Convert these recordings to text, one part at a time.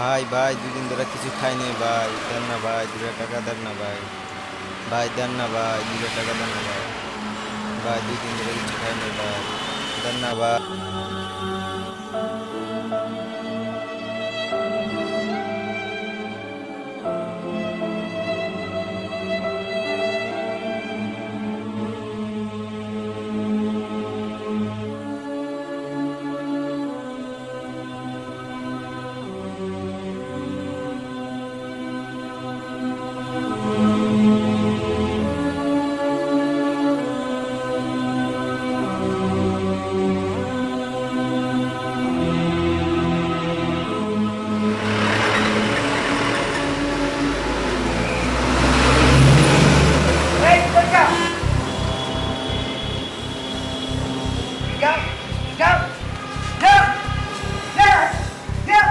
ভাই 2 দিন ধরে কিছু খাইনি ভাই, দেন না ভাই, 2 টাকা দেন না ভাই। ভাই দেন না ভাই, 2 টাকা দেন না ভাই। ভাই 2 দিন ধরে কিছু খাইনি ভাই, দেন না ভাই। Hey, look out! Go! Go! Go! Go! Go!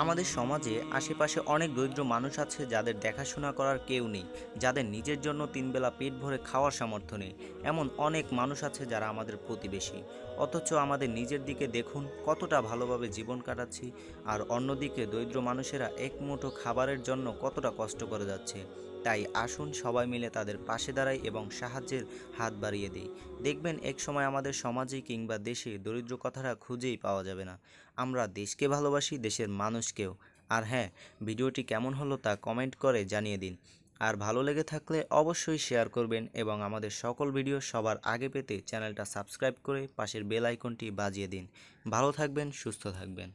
আমাদের সমাজে আশেপাশে অনেক দরিদ্র মানুষ আছে যাদের দেখাশোনা করার কেউ নেই, যাদের নিজের জন্য 3 বেলা পেট ভরে খাওয়ার সামর্থ্য নেই। এমন অনেক মানুষ আছে যারা আমাদের প্রতিবেশী, অথচ আমাদের নিজের দিকে দেখুন কতটা ভালোভাবে জীবন কাটাচ্ছি, আর অন্যদিকে দরিদ্র মানুষেরা এক মুঠো খাবারের জন্য কতটা কষ্ট করে যাচ্ছে। তাই আসুন সবাই মিলে তাদের পাশে দাঁড়াই এবং সাহায্যের হাত বাড়িয়ে দিই। দেখবেন এক সময় আমাদের সমাজে কিংবা দেশে দরিদ্র কথাটা খুঁজেই পাওয়া যাবে না। আমরা দেশকে ভালোবাসি, দেশের মানুষকেও। আর হ্যাঁ, ভিডিওটি কেমন হলো তা কমেন্ট করে জানিয়ে দিন। আর ভালো লেগে থাকলে অবশ্যই শেয়ার করবেন এবং আমাদের সকল ভিডিও সবার আগে পেতে চ্যানেলটা সাবস্ক্রাইব করে পাশের বেল আইকনটি বাজিয়ে দিন। ভালো থাকবেন, সুস্থ থাকবেন।